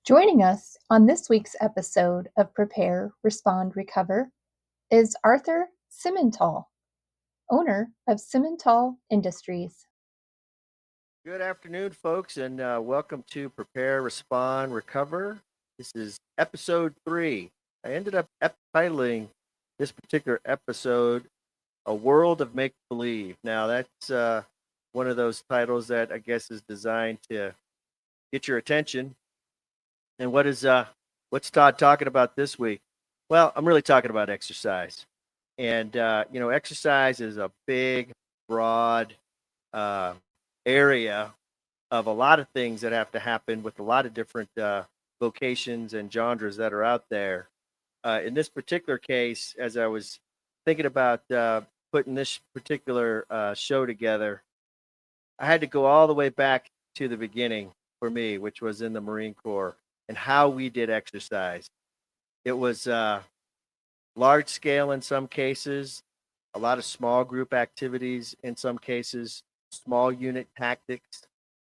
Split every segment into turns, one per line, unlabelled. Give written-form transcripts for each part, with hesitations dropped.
Joining us on this week's episode of Prepare, Respond, Recover is Arthur Simmental, owner of Simmental Industries.
Good afternoon, folks, and welcome to Prepare, Respond, Recover. This is episode 3. I ended up titling this particular episode A World of Make Believe. Now, that's one of those titles that I guess is designed to get your attention. And what's Todd talking about this week? Well, I'm really talking about exercise. And, exercise is a big, broad uh, area of a lot of things that have to happen with a lot of different vocations and genres that are out there. In this particular case, as I was thinking about putting this particular show together, I had to go all the way back to the beginning for me, which was in the Marine Corps and how we did exercise. It was large scale in some cases, a lot of small group activities in some cases, small unit tactics.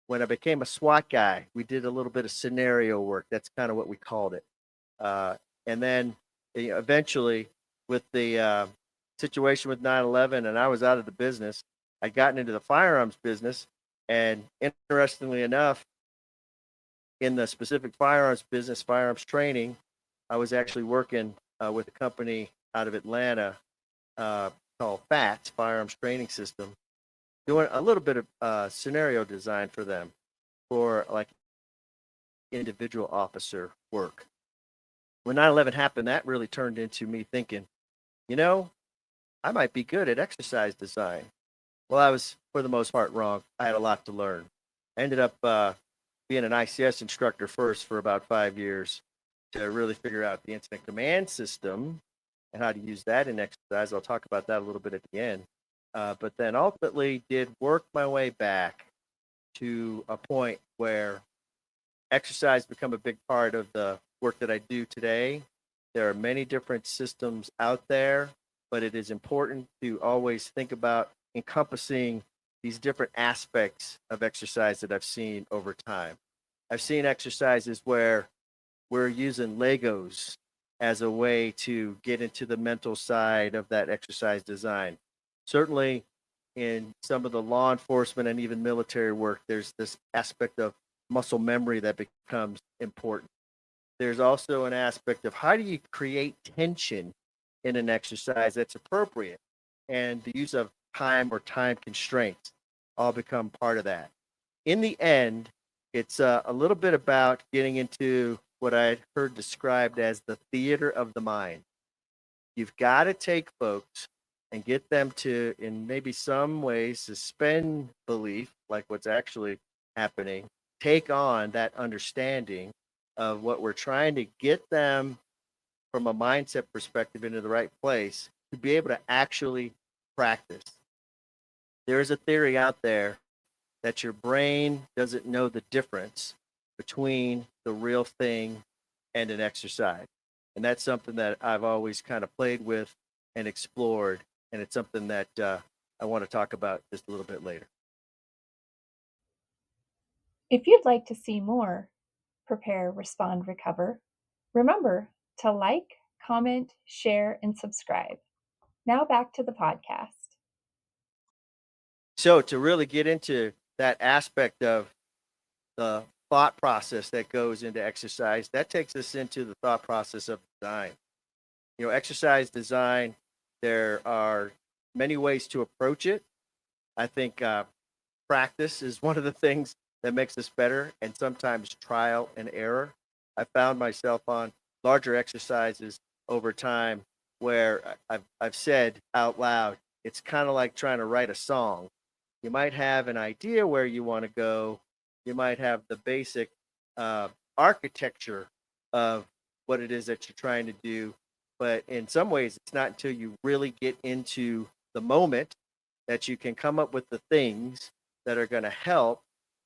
When I became a SWAT guy, we did a little bit of scenario work. That's kind of what we called it. And then eventually, with the situation with 9/11, and I was out of the business, I'd gotten into the firearms business. And interestingly enough, in the specific firearms business, firearms training, I was actually working with a company out of Atlanta uh, called FATS, Firearms Training System, doing a little bit of scenario design for them for like individual officer work. When 9/11 happened, that really turned into me thinking, you know, I might be good at exercise design. Well, I was, for the most part, wrong. I had a lot to learn. I ended up being an ICS instructor first for about 5 years to really figure out the incident command system and how to use that in exercise. I'll talk about that a little bit at the end. But then ultimately did work my way back to a point where exercise become a big part of the work that I do today. There are many different systems out there, but it is important to always think about encompassing these different aspects of exercise that I've seen over time. I've seen exercises where we're using Legos as a way to get into the mental side of that exercise design. Certainly, in some of the law enforcement and even military work, there's this aspect of muscle memory that becomes important. There's also an aspect of how do you create tension in an exercise that's appropriate, and the use of time or time constraints all become part of that. In the end, it's a little bit about getting into what I heard described as the theater of the mind. You've got to take folks and get them to, in maybe some ways, suspend belief, like what's actually happening, take on that understanding of what we're trying to get them from a mindset perspective into the right place to be able to actually practice. There is a theory out there that your brain doesn't know the difference between the real thing and an exercise. And that's something that I've always kind of played with and explored. And it's something that I want to talk about just a little bit later.
If you'd like to see more Prepare, Respond, Recover, remember to like, comment, share, and subscribe. Now back to the podcast.
So, to really get into that aspect of the thought process that goes into exercise, that takes us into the thought process of design. Exercise design, there are many ways to approach it. I think practice is one of the things that makes us better, and sometimes trial and error. I found myself on larger exercises over time where I've said out loud, it's kind of like trying to write a song. You might have an idea where you want to go, you might have the basic uh, architecture of what it is that you're trying to do, but in some ways, it's not until you really get into the moment that you can come up with the things that are going to help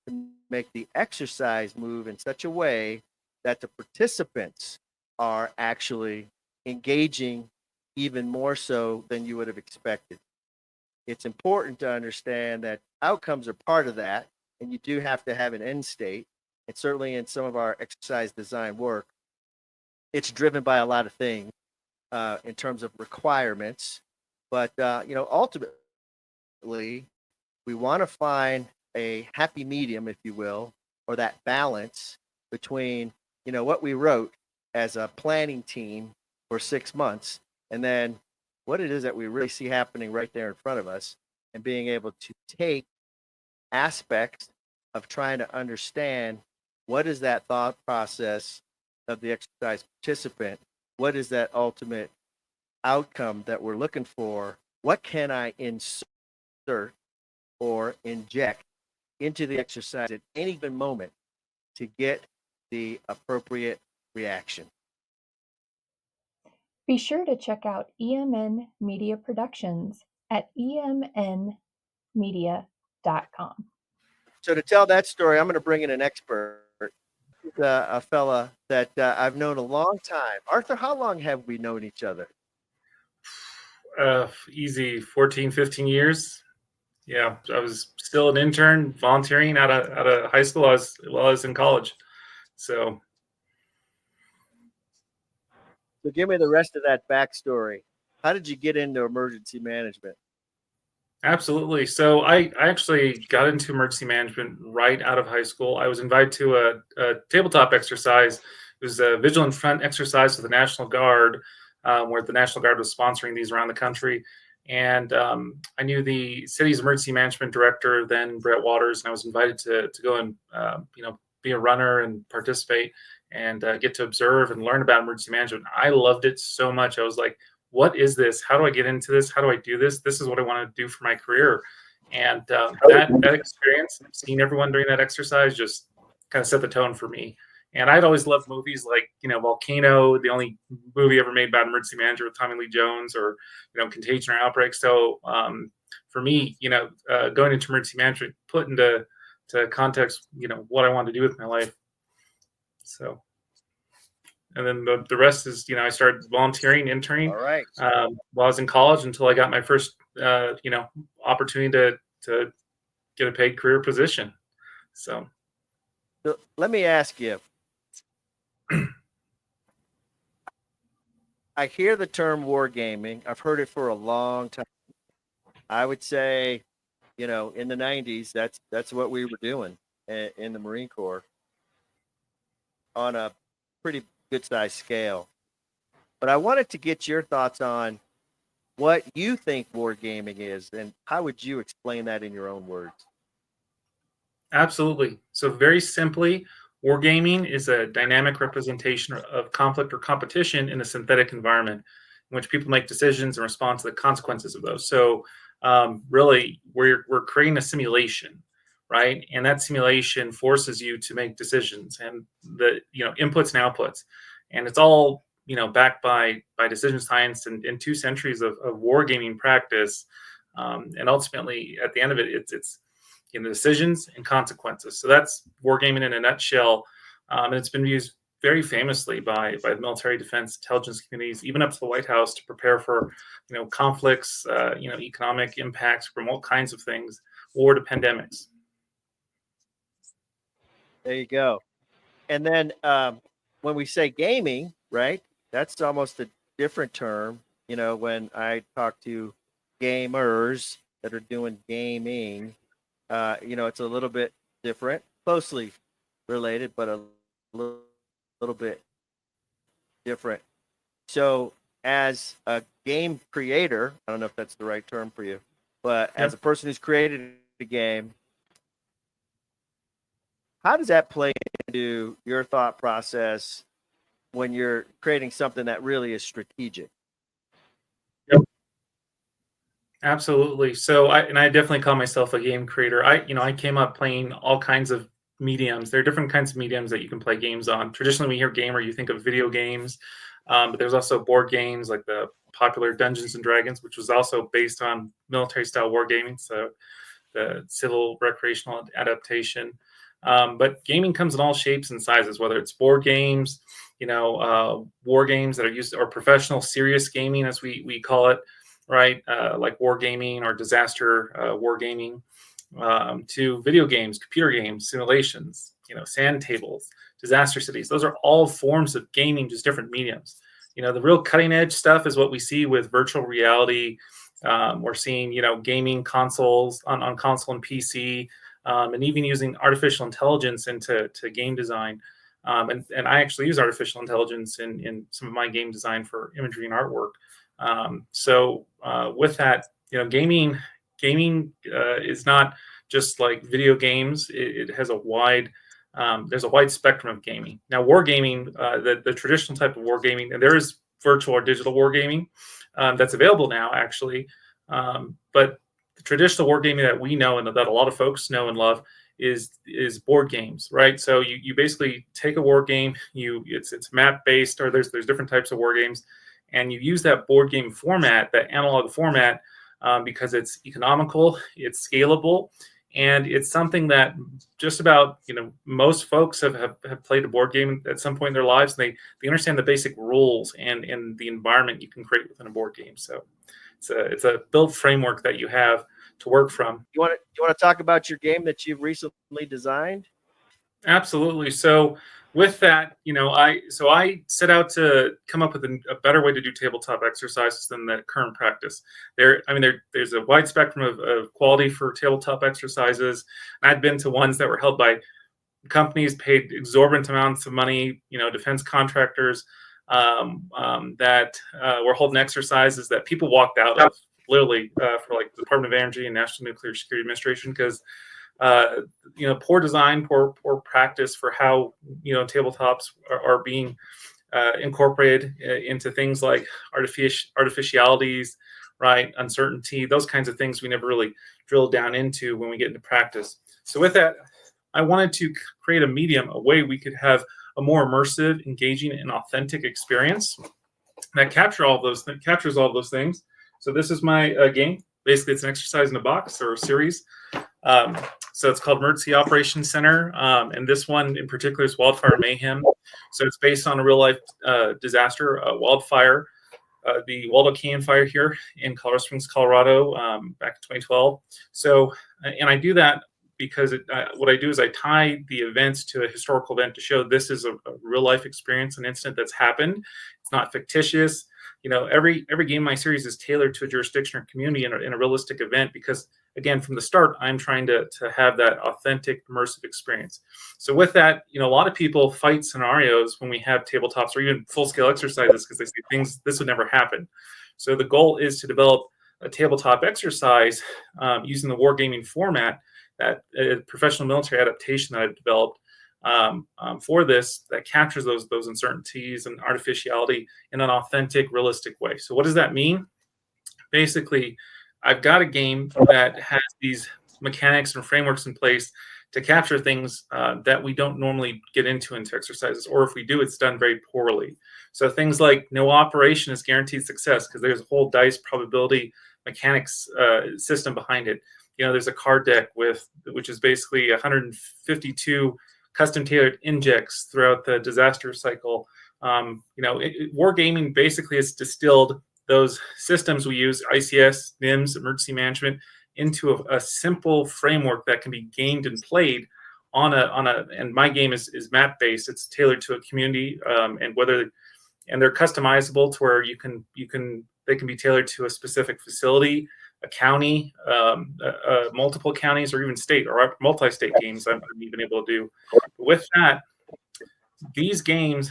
to make the exercise move in such a way that the participants are actually engaging even more so than you would have expected. It's important to understand that outcomes are part of that, and you do have to have an end state. and certainly in some of our exercise design work, it's driven by a lot of things in terms of requirements. But ultimately, we want to find a happy medium, if you will, or that balance between what we wrote as a planning team for 6 months, and then what it is that we really see happening right there in front of us, and being able to take aspects of trying to understand what is that thought process of the exercise participant, what is that ultimate outcome that we're looking for, what can I insert or inject into the exercise at any given moment to get the appropriate reaction.
Be sure to check out EMN Media Productions at emnmedia.com.
So to tell that story, I'm going to bring in an expert. He's a fella that I've known a long time. Arthur, how long have we known each other?
Easy 14, 15 years. Yeah, I was still an intern volunteering out of high school as well as in college. So
give me the rest of that backstory. How did you get into emergency management?
absolutely. So I actually got into emergency management right out of high school. I was invited to a tabletop exercise. It was a vigilant front exercise with the National Guard, where the National Guard was sponsoring these around the country. And I knew the city's emergency management director, then Brett Waters, and I was invited to go and be a runner and participate and get to observe and learn about emergency management. I loved it so much. I was like, what is this? How do I get into this? How do I do this? This is what I want to do for my career. And that experience, seeing everyone during that exercise, just kind of set the tone for me. And I'd always loved movies like, Volcano, the only movie ever made about emergency manager with Tommy Lee Jones, or, Contagion or Outbreak. So for me, going into emergency management, put into context, what I wanted to do with my life. So, and then the rest is, I started volunteering, interning,
All right.
While I was in college, until I got my first, opportunity to get a paid career position. So
let me ask you. I hear the term wargaming. I've heard it for a long time. I would say, in the 90s, that's what we were doing in the Marine Corps on a pretty good size scale. But I wanted to get your thoughts on what you think wargaming is, and how would you explain that in your own words?
absolutely. So very simply, wargaming is a dynamic representation of conflict or competition in a synthetic environment in which people make decisions and respond to the consequences of those. So really, we're creating a simulation, right? And that simulation forces you to make decisions and the inputs and outputs, and it's all backed by decision science and 2 centuries of wargaming practice. And ultimately, at the end of it, it's decisions and consequences. So that's wargaming in a nutshell. And it's been used very famously by the military, defense, intelligence communities, even up to the White House, to prepare for conflicts, economic impacts from all kinds of things, war to pandemics.
There you go. And then when we say gaming, right, that's almost a different term. When I talk to gamers that are doing gaming, it's a little bit different, closely related, but a little bit different. So, as a game creator, I don't know if that's the right term for you, but as a person who's created a game, how does that play into your thought process when you're creating something that really is strategic?
Yep. Absolutely. So I definitely call myself a game creator. I came up playing all kinds of mediums. There are different kinds of mediums that you can play games on. Traditionally, when you hear gamer, you think of video games, but there's also board games like the popular Dungeons and Dragons, which was also based on military style wargaming. So the civil recreational adaptation. But gaming comes in all shapes and sizes, whether it's board games, war games that are used, or professional serious gaming, as we call it, right? Like wargaming or disaster wargaming, to video games, computer games, simulations. sand tables, disaster cities. Those are all forms of gaming, just different mediums. The real cutting edge stuff is what we see with virtual reality. We're seeing, gaming consoles on console and PC, and even using artificial intelligence into game design. And I actually use artificial intelligence in some of my game design for imagery and artwork. So with that, gaming is not just like video games. It has a wide there's a wide spectrum of gaming. Now, wargaming, the traditional type of wargaming, and there is virtual or digital wargaming that's available now, actually. But the traditional wargaming that we know and that a lot of folks know and love is board games, right? So you basically take a war game, it's map based, or there's different types of war games, and you use that board game format, that analog format, because it's economical, it's scalable, and it's something that just about most folks have played a board game at some point in their lives, and they understand the basic rules and the environment you can create within a board game. So it's a built framework that you have to work from.
You want to talk about your game that you've recently designed?
Absolutely. So with that, I set out to come up with a better way to do tabletop exercises than the current practice. There's a wide spectrum of quality for tabletop exercises. I'd been to ones that were held by companies paid exorbitant amounts of money, defense contractors, that were holding exercises that people walked out of, literally, for like the Department of Energy and National Nuclear Security Administration, because poor design, poor practice for how tabletops are being incorporated into things like artificialities, right? Uncertainty, those kinds of things we never really drill down into when we get into practice. So with that, I wanted to create a medium, a way we could have a more immersive, engaging, and authentic experience that captures all those things. So this is my game. Basically, it's an exercise in a box or a series. So it's called Emergency Operations Center, and this one in particular is Wildfire Mayhem. So it's based on a real life disaster, wildfire, the Waldo Canyon fire here in Colorado Springs, Colorado, back in 2012. So, and I do that because what I do is I tie the events to a historical event to show this is a real life experience, an incident that's happened. It's not fictitious. Every game in my series is tailored to a jurisdiction or community in a realistic event, because again, from the start, I'm trying to have that authentic, immersive experience. So with that, a lot of people fight scenarios when we have tabletops or even full-scale exercises because they say this would never happen. So the goal is to develop a tabletop exercise using the wargaming format, that professional military adaptation that I've developed for this, that captures those uncertainties and artificiality in an authentic, realistic way. So what does that mean? Basically, I've got a game that has these mechanics and frameworks in place to capture things that we don't normally get into exercises, or if we do, it's done very poorly. So things like no operation is guaranteed success because there's a whole dice probability mechanics system behind it. There's a card deck which is basically 152 custom tailored injects throughout the disaster cycle. Wargaming basically has distilled those systems we use, ICS, NIMS, emergency management, into a simple framework that can be gamed and played and my game is map based. It's tailored to a community, and they're customizable to where they can be tailored to a specific facility, a county, multiple counties, or even state or multi-state games I've even able to do. With that, these games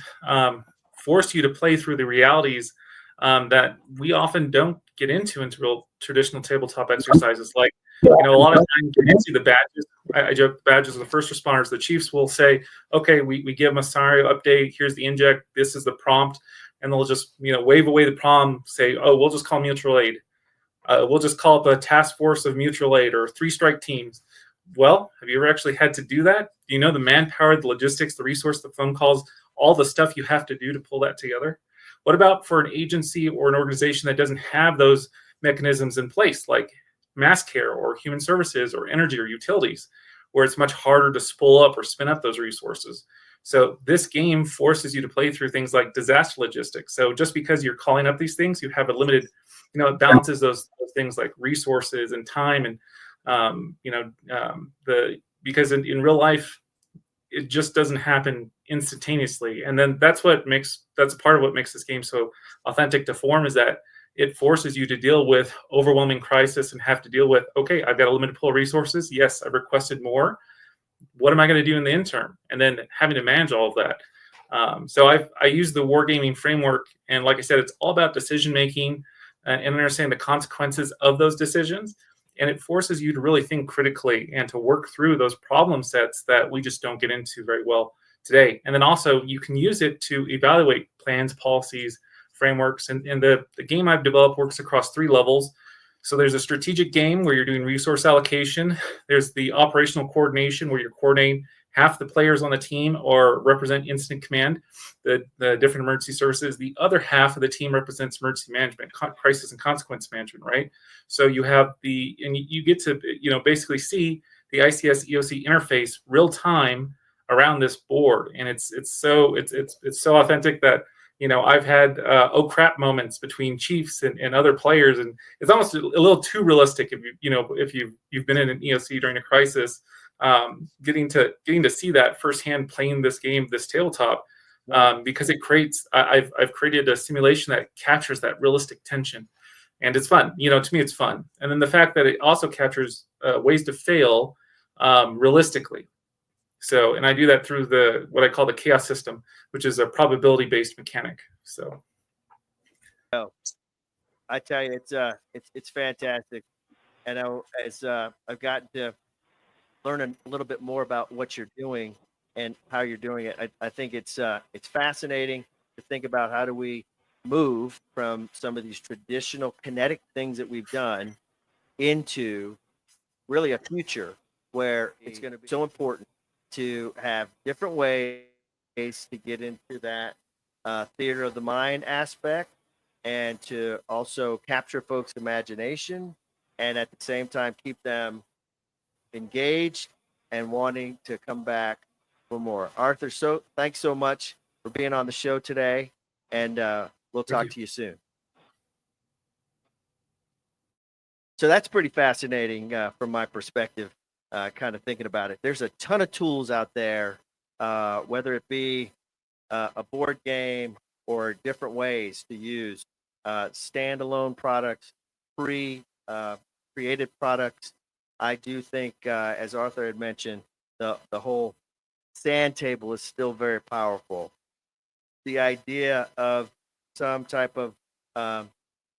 force you to play through the realities that we often don't get into real traditional tabletop exercises. Like, a lot of times you can see the badges. I joke the badges of the first responders. The chiefs will say, okay, we give them a scenario update. Here's the inject. This is the prompt. And they'll just, wave away the prompt, say, oh, we'll just call mutual aid. We'll just call up a task force of mutual aid or 3 strike teams. Well, have you ever actually had to do that? Do you know the manpower, the logistics, the resource, the phone calls, all the stuff you have to do to pull that together? What about for an agency or an organization that doesn't have those mechanisms in place, like mass care or human services or energy or utilities, where it's much harder to spool up or spin up those resources? So this game forces you to play through things like disaster logistics. So just because you're calling up these things, you have a limited, it balances those things like resources and time and, because in real life, it just doesn't happen instantaneously. And then that's part of what makes this game so authentic to form, is that it forces you to deal with overwhelming crisis and have to deal with, okay, I've got a limited pool of resources. Yes, I've requested more. What am I going to do in the interim? And then having to manage all of that. So I use the wargaming framework, and like I said, it's all about decision making and understanding the consequences of those decisions. And it forces you to really think critically and to work through those problem sets that we just don't get into very well today. And then also you can use it to evaluate plans, policies, frameworks. And the game I've developed works across 3 levels. So there's a strategic game where you're doing resource allocation. There's the operational coordination where you're coordinating half the players on the team or represent incident command, the different emergency services. The other half of the team represents emergency management, crisis and consequence management, right? So you have and you get to, basically see the ICS EOC interface real time around this board. And it's so authentic that, I've had oh crap moments between chiefs and other players, and it's almost a little too realistic if you've been in an EOC during a crisis. Getting to see that firsthand playing this game, this tabletop, because it creates. I've created a simulation that captures that realistic tension, and it's fun. To me, it's fun. And then the fact that it also captures ways to fail realistically. So, and I do that through what I call the chaos system, which is a probability-based mechanic. So,
Oh, I tell you, it's fantastic. And I've gotten to learn a little bit more about what you're doing and how you're doing it. I think it's fascinating to think about how do we move from some of these traditional kinetic things that we've done into really a future where it's going to be so important to have different ways to get into that theater of the mind aspect, and to also capture folks' imagination, and at the same time keep them engaged and wanting to come back for more. Arthur, so thanks so much for being on the show today, and we'll talk to you soon. So that's pretty fascinating from my perspective, kind of thinking about it. There's a ton of tools out there, whether it be a board game or different ways to use standalone products, created products. I do think, as Arthur had mentioned, the whole sand table is still very powerful. The idea of some type of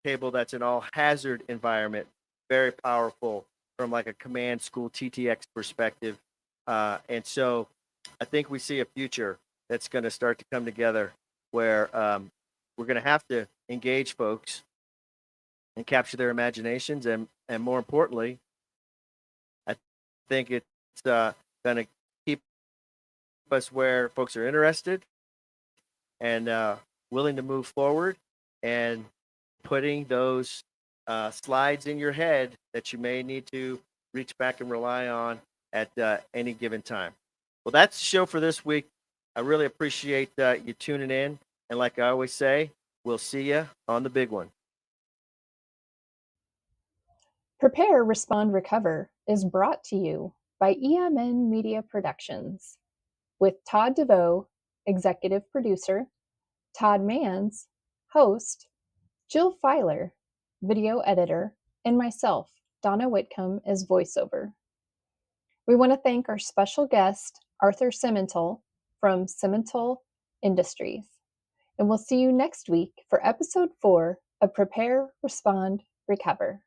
table that's an all hazard environment, very powerful from like a command school TTX perspective. And so I think we see a future that's going to start to come together where we're going to have to engage folks and capture their imaginations. And more importantly, I think it's going to keep us where folks are interested and willing to move forward, and putting those slides in your head that you may need to reach back and rely on at any given time. Well, that's the show for this week. I really appreciate you tuning in. And like I always say, we'll see you on the big one.
Prepare, Respond, Recover is brought to you by EMN Media Productions with Todd DeVoe, executive producer, Todd Mans, host, Jill Filer, video editor, and myself, Donna Whitcomb, as voiceover. We want to thank our special guest, Arthur Simmental from Simmental Industries. And we'll see you next week for episode 4 of Prepare, Respond, Recover.